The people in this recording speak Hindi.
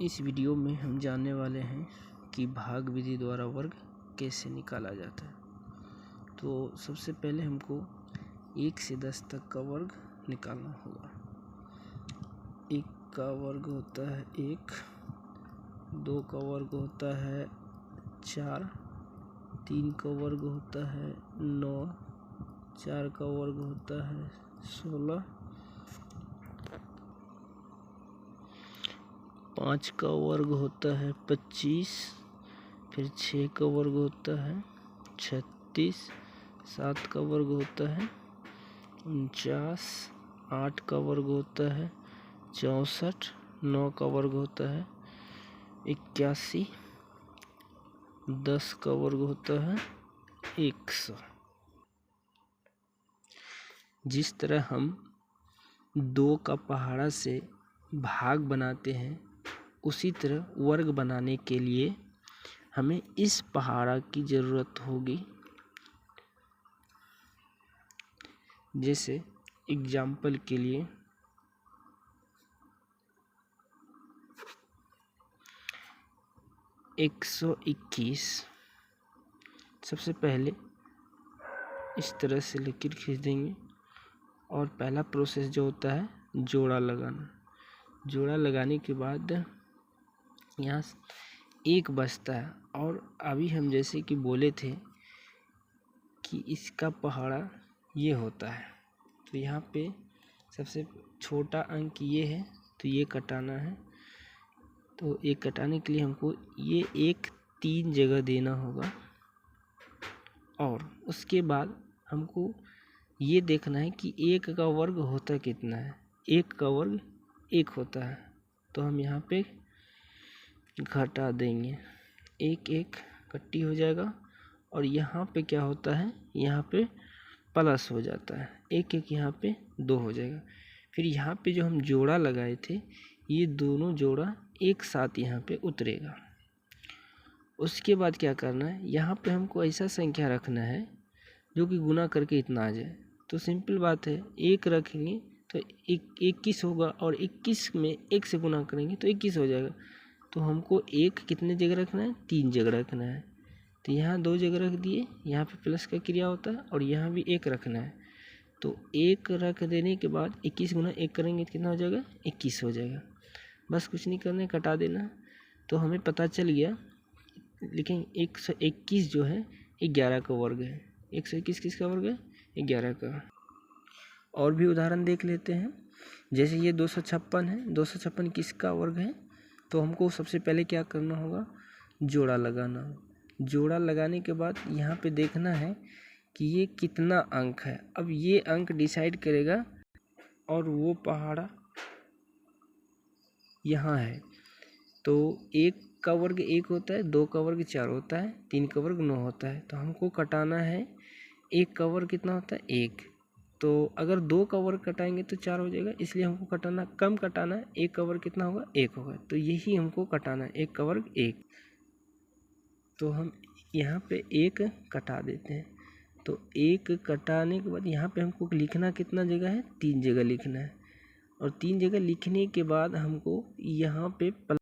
इस वीडियो में हम जानने वाले हैं कि भाग विधि द्वारा वर्ग कैसे निकाला जाता है। तो सबसे पहले हमको 1 से 10 तक का वर्ग निकालना होगा। 1 का वर्ग होता है 1, 2 का वर्ग होता है 4, 3 का वर्ग होता है 9, 4 का वर्ग होता है 16, 5 का वर्ग होता है 25, फिर 6 का वर्ग होता है 36, 7 का वर्ग होता है 49, 8 का वर्ग होता है 64, 9 का वर्ग होता है 81, 10 का वर्ग होता है 100। जिस तरह हम 2 का पहाड़ा से भाग बनाते हैं, उसी तरह वर्ग बनाने के लिए हमें इस पहाड़ा की ज़रूरत होगी। जैसे एग्जाम्पल के लिए 121 सबसे पहले इस तरह से लकीर खींच देंगे और पहला प्रोसेस जो होता है जोड़ा लगाना। जोड़ा लगाने के बाद यहाँ 1 बचता है, और अभी हम जैसे कि बोले थे कि इसका पहाड़ा ये होता है, तो यहाँ पे सबसे छोटा अंक ये है, तो ये कटाना है। तो एक कटाने के लिए हमको ये 1 3 जगह देना होगा, और उसके बाद हमको ये देखना है कि 1 का वर्ग होता कितना है। 1 का वर्ग 1 होता है, तो हम यहाँ पे घटा देंगे। 1 1 कट्टी हो जाएगा, और यहाँ पे क्या होता है, यहाँ पे प्लस हो जाता है। 1 1 यहाँ पे 2 हो जाएगा। फिर यहाँ पे जो हम जोड़ा लगाए थे, ये दोनों जोड़ा एक साथ यहाँ पे उतरेगा। उसके बाद क्या करना है, यहाँ पे हमको ऐसा संख्या रखना है जो कि गुना करके इतना आ जाए। तो सिंपल बात है, 1 रखेंगे तो 21 होगा, और 21 में 1 से गुना करेंगे तो 21 हो जाएगा। तो हमको 1 कितने जगह रखना है, 3 जगह रखना है। तो यहाँ 2 जगह रख दिए, यहाँ पे प्लस का क्रिया होता है, और यहाँ भी 1 रखना है। तो 1 रख देने के बाद 21 गुना 1 करेंगे तो कितना हो जाएगा, 21 हो जाएगा। बस कुछ नहीं करना है, कटा देना। तो हमें पता चल गया। लेकिन 121 जो है 11 का वर्ग है। 121 किसका वर्ग है, 11 का। और भी उदाहरण देख लेते हैं। जैसे ये 256 है, 256 किसका वर्ग है। तो हमको सबसे पहले क्या करना होगा, जोड़ा लगाना। जोड़ा लगाने के बाद यहाँ पे देखना है कि ये कितना अंक है। अब ये अंक डिसाइड करेगा, और वो पहाड़ा यहाँ है। तो 1 का वर्ग 1 होता है, 2 का वर्ग 4 होता है, 3 का वर्ग 9 होता है। तो हमको कटाना है 1 का वर्ग कितना होता है, 1। तो अगर 2 का वर्ग कटाएंगे तो 4 हो जाएगा, इसलिए हमको कटाना कम कटाना है। 1 का वर्ग कितना होगा, 1 होगा। तो यही हमको कटाना है, 1 का वर्ग 1। तो हम यहाँ पे 1 कटा देते हैं। तो 1 कटाने के बाद यहाँ पे हमको लिखना कितना जगह है, 3 जगह लिखना है। और 3 जगह लिखने के बाद हमको यहाँ पे